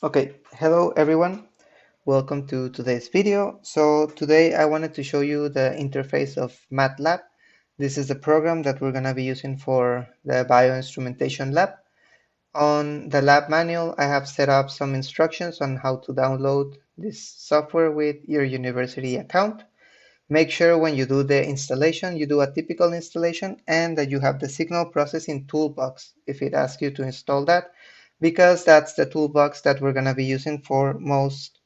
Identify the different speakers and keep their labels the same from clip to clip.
Speaker 1: Okay, hello everyone. Welcome to today's video. So today I wanted to show you the interface of Matlab. This is the program that we're going to be using for the bioinstrumentation lab. On the lab manual, I have set up some instructions on how to download this software with your university account. Make sure when you do the installation, you do a typical installation and that you have the signal processing toolbox if it asks you to install that, because that's the toolbox that we're going to be using for most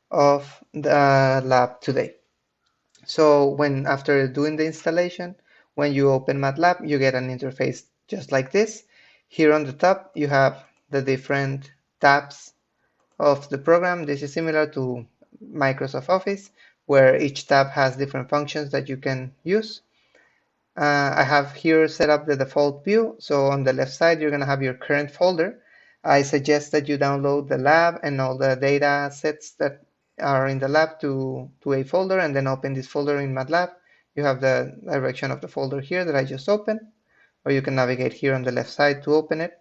Speaker 1: of the lab today. So after doing the installation, when you open Matlab, you get an interface just like this. Here on the top, you have the different tabs of the program. This is similar to Microsoft Office, where each tab has different functions that you can use. I have here set up the default view. So on the left side, you're going to have your current folder. I suggest that you download the lab and all the data sets that are in the lab to a folder and then open this folder in Matlab. You have the direction of the folder here that I just opened, or you can navigate here on the left side to open it.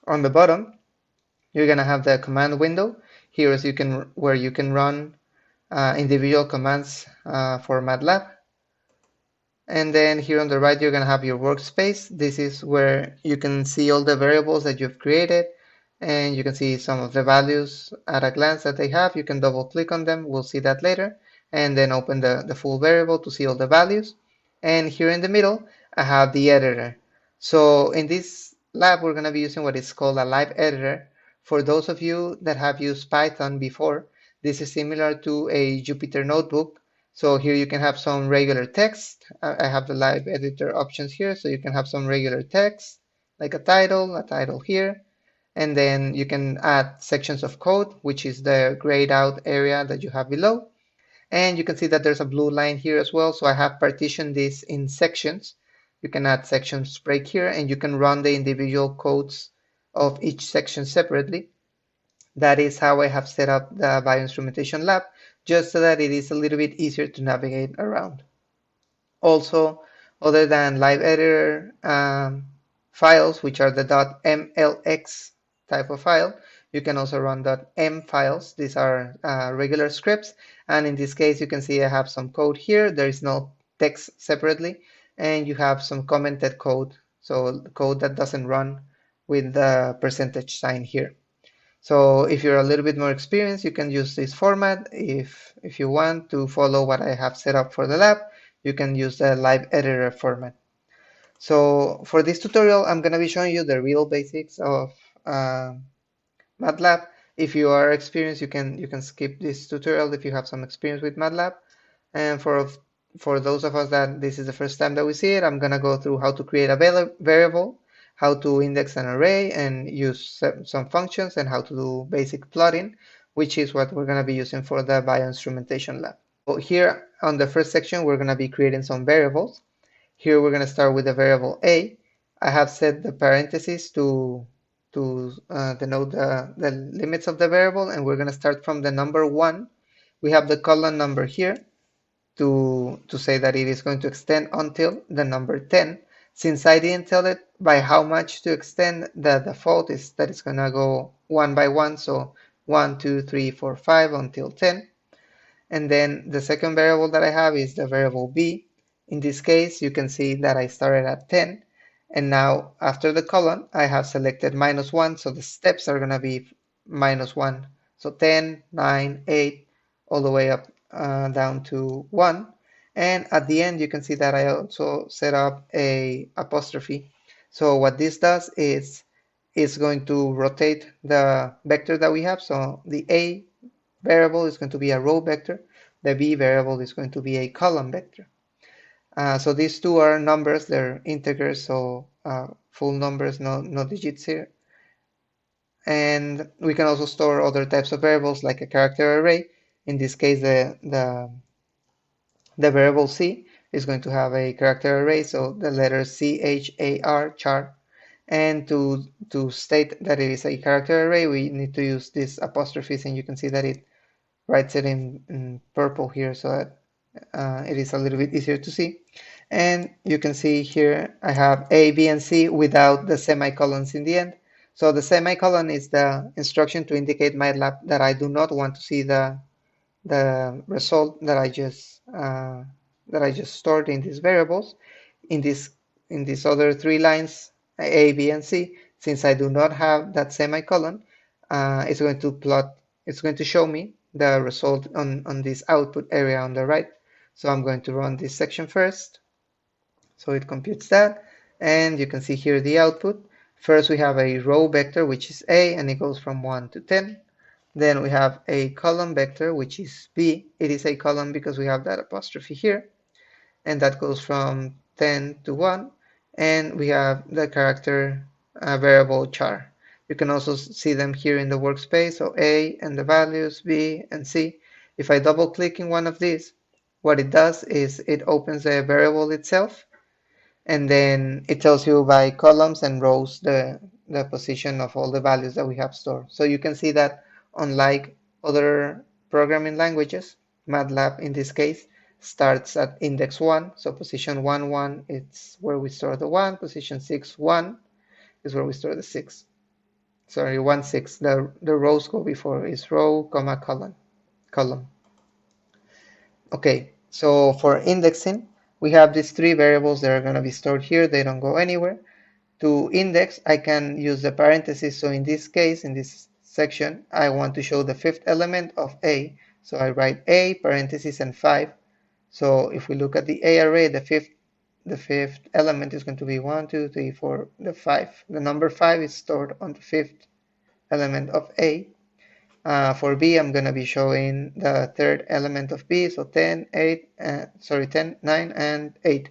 Speaker 1: On the bottom, you're going to have the command window. Here is where you can run individual commands for Matlab. And then here on the right, you're going to have your workspace. This is where you can see all the variables that you've created, and you can see some of the values at a glance that they have. You can double click on them. We'll see that later. And then open the full variable to see all the values. And here in the middle, I have the editor. So in this lab, we're going to be using what is called a live editor. For those of you that have used Python before, this is similar to a Jupyter notebook. So here you can have some regular text. I have the live editor options here, so you can have some regular text, like a title here, and then you can add sections of code, which is the grayed out area that you have below. And you can see that there's a blue line here as well, so I have partitioned this in sections. You can add sections break here, and you can run the individual codes of each section separately. That is how I have set up the bioinstrumentation lab, just so that it is a little bit easier to navigate around. Also, other than live editor files, which are the .mlx type of file, you can also run .m files. These are regular scripts, and in this case, you can see I have some code here. There is no text separately, and you have some commented code, so code that doesn't run with the percentage sign here. So if you're a little bit more experienced, you can use this format. If you want to follow what I have set up for the lab, you can use the live editor format. So for this tutorial, I'm going to be showing you the real basics of Matlab. If you are experienced, you can skip this tutorial if you have some experience with Matlab. And for those of us that this is the first time that we see it, I'm going to go through how to create a variable, how to index an array and use some functions, and how to do basic plotting, which is what we're going to be using for the bioinstrumentation lab. So here on the first section, we're going to be creating some variables. Here we're going to start with the variable a. I have set the parentheses to denote the limits of the variable, and we're going to start from the number 1. We have the colon number here to say that it is going to extend until the number 10. Since I didn't tell it by how much to extend, the default is that it's going to go one by one, so 1, 2, 3, 4, 5 until 10. And then the second variable that I have is the variable b. In this case, you can see that I started at 10, and now after the colon, I have selected -1, so the steps are going to be -1. So 10, 9, 8, all the way up down to 1. And at the end, you can see that I also set up a apostrophe. So what this does is it's going to rotate the vector that we have. So the a variable is going to be a row vector. The b variable is going to be a column vector. So these two are numbers, they're integers, so full numbers, no digits here. And we can also store other types of variables like a character array. In this case, the variable c is going to have a character array, so the letter char, char. And to state that it is a character array, we need to use these apostrophes, and you can see that it writes it in purple here, so that it is a little bit easier to see. And you can see here I have A, B, and C without the semicolons in the end. So the semicolon is the instruction to indicate MATLAB that I do not want to see the result that I just stored in these variables in this in these other three lines A, B, and C. Since I do not have that semicolon, it's going to plot. It's going to show me the result on this output area on the right. So I'm going to run this section first. So it computes that, and you can see here the output. First, we have a row vector, which is A, and it goes from 1 to 10. Then we have a column vector, which is B. It is a column because we have that apostrophe here, and that goes from 10 to 1. And we have the character variable char. You can also see them here in the workspace, so A and the values, B and C. If I double click in one of these, what it does is it opens the variable itself, and then it tells you by columns and rows the position of all the values that we have stored. So you can see that unlike other programming languages, MATLAB in this case starts at index 1. So position 1, 1, it's where we store the 1. Position 6, 1 is where we store the 6. Sorry, 1, 6. The rows go before is row, comma, column. Okay, so for indexing, we have these three variables that are going to be stored here. They don't go anywhere. To index, I can use the parentheses. So in this case, in this section, I want to show the fifth element of A. So I write A, parentheses, and 5. So if we look at the A array, the fifth element is going to be 1, 2, 3, 4, the 5. The number 5 is stored on the fifth element of A. For B, I'm going to be showing the third element of B, so 10, 10, 9, and 8.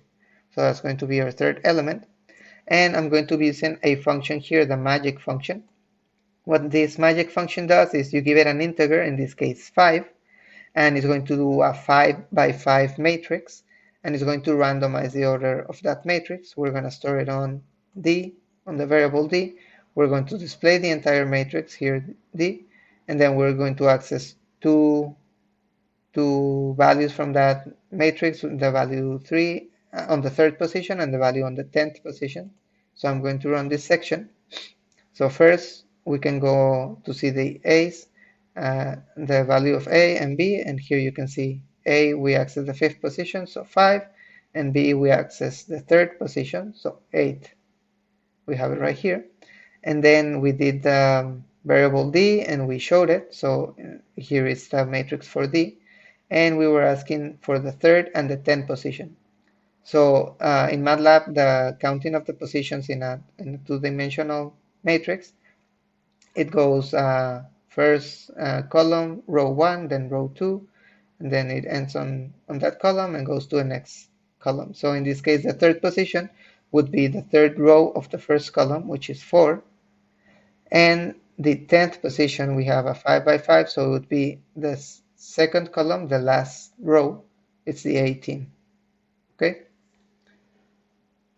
Speaker 1: So that's going to be our third element. And I'm going to be using a function here, the magic function. What this magic function does is you give it an integer, in this case 5, and it's going to do a 5 by 5 matrix, and it's going to randomize the order of that matrix. We're going to store it on D, on the variable D. We're going to display the entire matrix here, D, and then we're going to access two values from that matrix, the value 3 on the third position and the value on the 10th position. So I'm going to run this section. So first we can go to see the A's, the value of A and B, and here you can see A, we access the fifth position, so 5, and B, we access the third position, so 8. We have it right here. And then we did the variable D and we showed it. So here is the matrix for D. And we were asking for the third and the 10th position. So in MATLAB, the counting of the positions in a two-dimensional matrix, it goes first column, row 1, then row 2, and then it ends on that column and goes to the next column. So in this case, the third position would be the third row of the first column, which is 4. And the 10th position, we have a 5 by 5, so it would be the second column, the last row, it's the 18. Okay?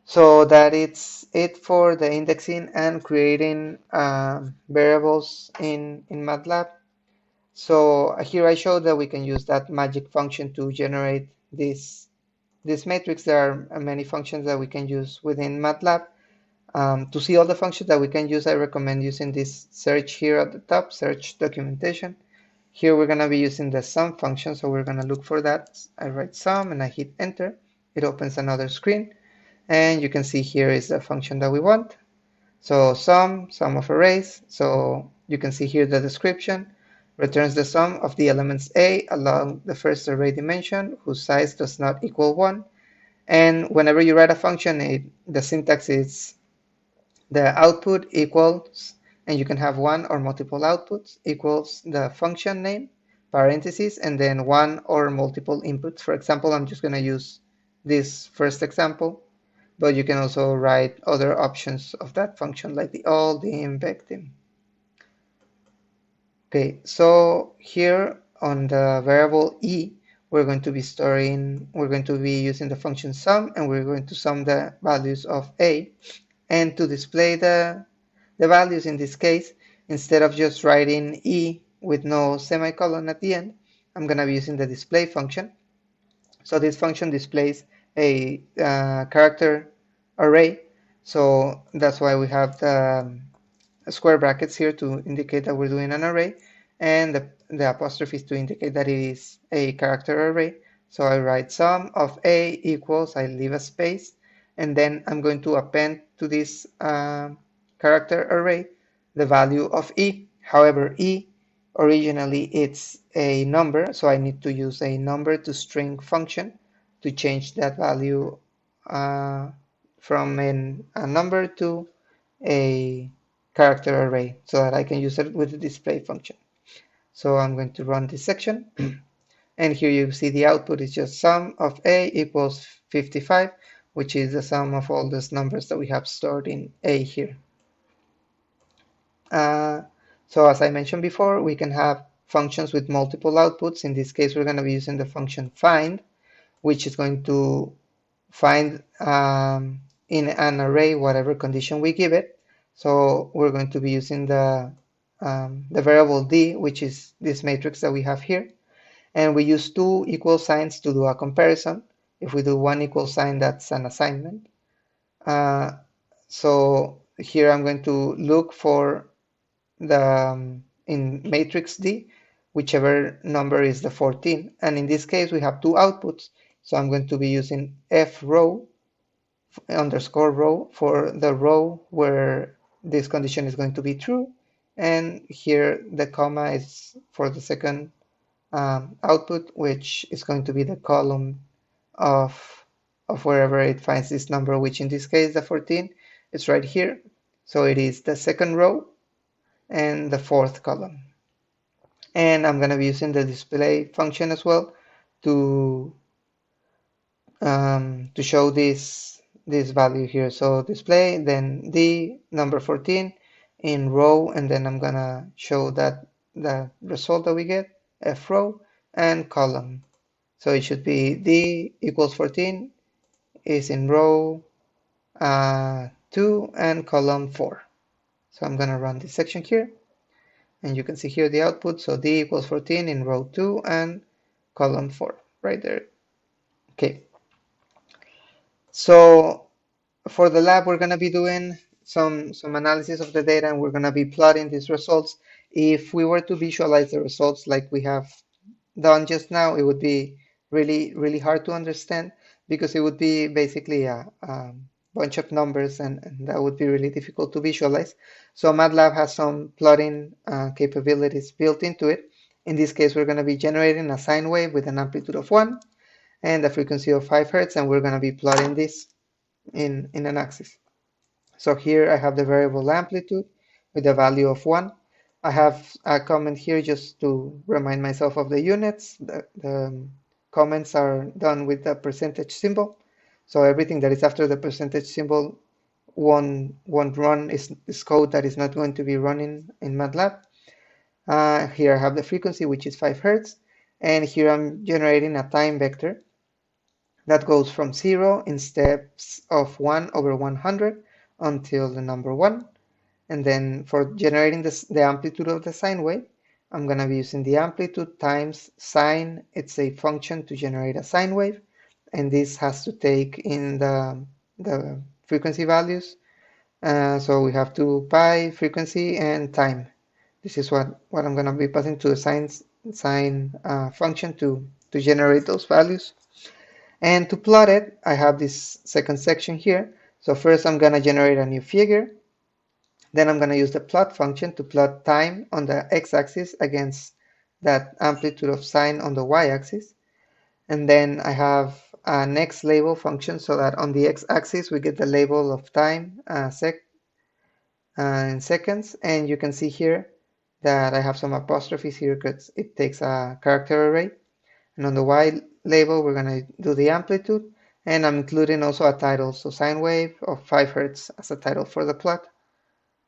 Speaker 1: So that it's it for the indexing and creating variables in MATLAB. So here I showed that we can use that magic function to generate this matrix. There are many functions that we can use within MATLAB. To see all the functions that we can use, I recommend using this search here at the top, search documentation. Here we're going to be using the sum function, so we're going to look for that. I write sum and I hit enter. It opens another screen, and you can see here is the function that we want. So sum of arrays. So you can see here the description returns the sum of the elements A along the first array dimension whose size does not equal 1. And whenever you write a function, the syntax is the output equals, and you can have one or multiple outputs, equals the function name, parentheses, and then one or multiple inputs. For example, I'm just going to use this first example, but you can also write other options of that function like the all, dim, vectim. Okay, so here on the variable E, we're going to be using the function sum, and we're going to sum the values of A. And to display the values in this case, instead of just writing E with no semicolon at the end, I'm going to be using the display function. So this function displays a character array. So that's why we have square brackets here to indicate that we're doing an array, and the apostrophe is to indicate that it is a character array. So I write sum of A equals, I leave a space, and then I'm going to append to this character array the value of E. However, E originally it's a number, so I need to use a number to string function to change that value from a number to a character array so that I can use it with the display function. So I'm going to run this section. And here you see the output is just sum of A equals 55, which is the sum of all those numbers that we have stored in A here. So as I mentioned before, we can have functions with multiple outputs. In this case, we're going to be using the function find, which is going to find in an array whatever condition we give it. So we're going to be using the variable d, which is this matrix that we have here. And we use two equal signs to do a comparison. If we do one equal sign, that's an assignment. So here I'm going to look for the in matrix D, whichever number is the 14. And in this case, we have two outputs. So I'm going to be using f row underscore row for the row where this condition is going to be true. And here the comma is for the second output, which is going to be the column of wherever it finds this number, which in this case, the 14, is right here. So it is the second row and the fourth column. And I'm going to be using the display function as well to show this value here. So display, then the number 14 in row, and then I'm going to show that the result that we get, f row, and column. So it should be d equals 14 is in row 2 and column 4. So I'm going to run this section here. And you can see here the output. So d equals 14 in row 2 and column 4 right there. Okay. So for the lab, we're going to be doing some analysis of the data, and we're going to be plotting these results. If we were to visualize the results like we have done just now, it would be really hard to understand because it would be basically a bunch of numbers, and that would be really difficult to visualize. So Matlab has some plotting capabilities built into it. In this case, we're going to be generating a sine wave with an amplitude of 1 and a frequency of 5 Hertz, and we're going to be plotting this in an axis. So here I have the variable amplitude with a value of 1. I have a comment here just to remind myself of the units. The comments are done with the percentage symbol. So everything that is after the percentage symbol won't run, is code that is not going to be running in Matlab. Here I have the frequency, which is 5 Hertz. And here I'm generating a time vector that goes from 0 in steps of 1 over 100 until the number 1. And then for generating the amplitude of the sine wave, I'm going to be using the amplitude times sine. It's a function to generate a sine wave. And this has to take in the frequency values. So we have 2 pi, frequency, and time. This is what I'm going to be passing to the sine function to generate those values. And to plot it, I have this second section here. So first I'm going to generate a new figure. Then I'm going to use the plot function to plot time on the x-axis against that amplitude of sine on the y-axis. And then I have a next label function so that on the x-axis we get the label of time in seconds. And you can see here that I have some apostrophes here because it takes a character array. And on the y label, we're going to do the amplitude. And I'm including also a title, so sine wave of 5 Hertz as a title for the plot.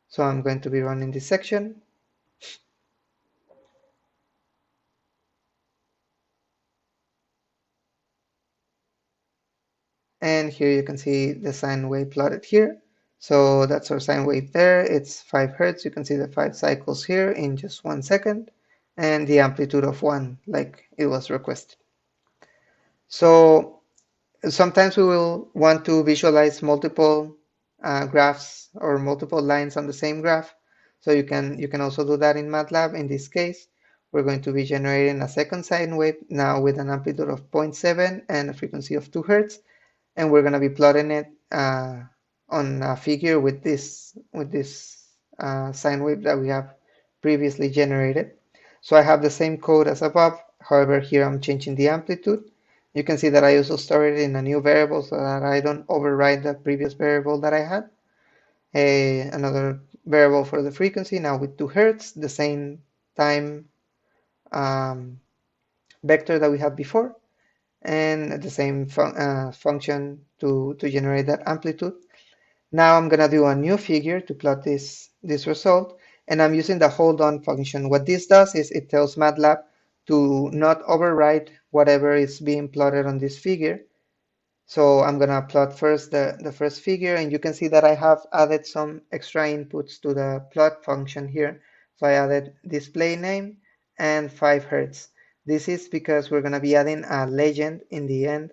Speaker 1: So I'm going to be running this section. And here you can see the sine wave plotted here. So that's our sine wave there. It's 5 Hertz. You can see the 5 cycles here in just 1 second. And the amplitude of 1, like it was requested. So sometimes we will want to visualize multiple graphs or multiple lines on the same graph. So you can also do that in MATLAB. In this case, we're going to be generating a second sine wave now with an amplitude of 0.7 and a frequency of 2 Hertz, and we're going to be plotting it on a figure with this sine wave that we have previously generated. So I have the same code as above. However, here I'm changing the amplitude. You can see that I also store it in a new variable so that I don't override the previous variable that I had. Another variable for the frequency, now with 2 Hertz, the same time vector that we had before, and the same function to generate that amplitude. Now I'm gonna do a new figure to plot this result, and I'm using the hold on function. What this does is it tells MATLAB to not overwrite whatever is being plotted on this figure. So I'm gonna plot first the first figure, and you can see that I have added some extra inputs to the plot function here. So I added display name and 5 Hertz. This is because we're gonna be adding a legend in the end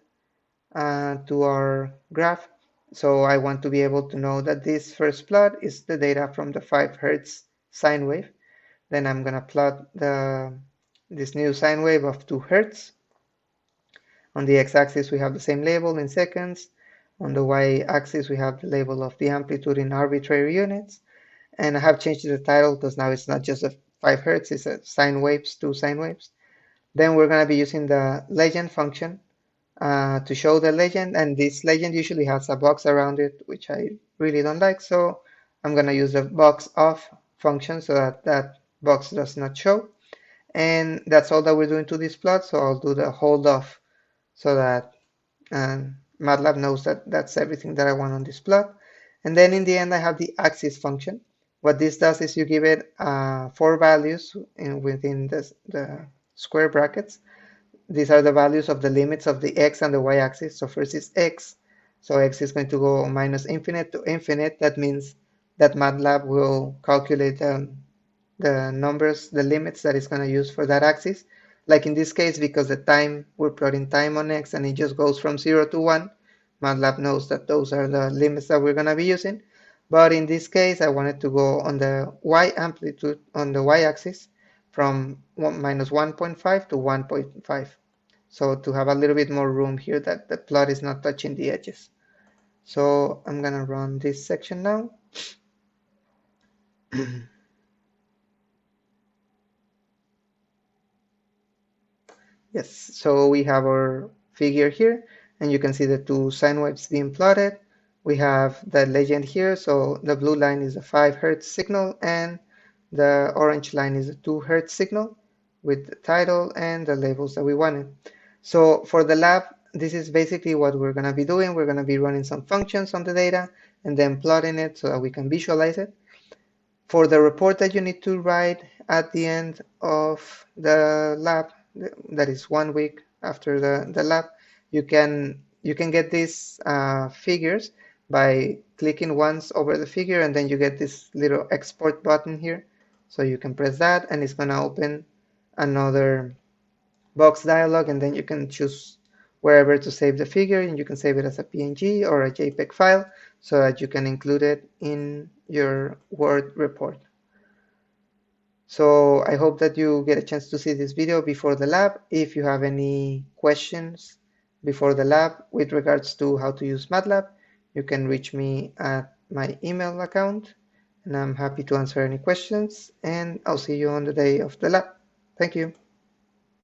Speaker 1: to our graph. So I want to be able to know that this first plot is the data from the 5 Hertz sine wave. Then I'm gonna plot this new sine wave of 2 Hertz. On the x-axis we have the same label in seconds. On the y-axis we have the label of the amplitude in arbitrary units. And I have changed the title because now it's not just a 5 Hertz, it's a sine waves, 2 sine waves. Then we're going to be using the legend function to show the legend, and this legend usually has a box around it, which I really don't like, so I'm going to use the box off function so that that box does not show. And that's all that we're doing to this plot, so I'll do the hold off so that MATLAB knows that that's everything that I want on this plot. And then in the end I have the axis function. What this does is you give it 4 values within the square brackets. These are the values of the limits of the x and the y-axis. So first is x. So x is going to go minus infinite to infinite. That means that MATLAB will calculate the numbers, the limits that it's going to use for that axis. Like in this case, because the time, we're plotting time on x and it just goes from 0 to 1, MATLAB knows that those are the limits that we're going to be using. But in this case, I wanted to go on the y amplitude, on the y-axis, from minus 1.5 to 1.5. So to have a little bit more room here that the plot is not touching the edges. So I'm going to run this section now. Yes, so we have our figure here, and you can see the 2 sine waves being plotted. We have the legend here, so the blue line is a 5 Hertz signal, and the orange line is a 2 Hertz signal with the title and the labels that we wanted. So for the lab, this is basically what we're going to be doing. We're going to be running some functions on the data and then plotting it so that we can visualize it. For the report that you need to write at the end of the lab, that is 1 week after the lab, you can get these figures by clicking once over the figure, and then you get this little export button here. So you can press that and it's going to open another box dialog, and then you can choose wherever to save the figure, and you can save it as a PNG or a JPEG file so that you can include it in your Word report. So I hope that you get a chance to see this video before the lab. If you have any questions before the lab with regards to how to use MATLAB, you can reach me at my email account, and I'm happy to answer any questions, and I'll see you on the day of the lab. Thank you.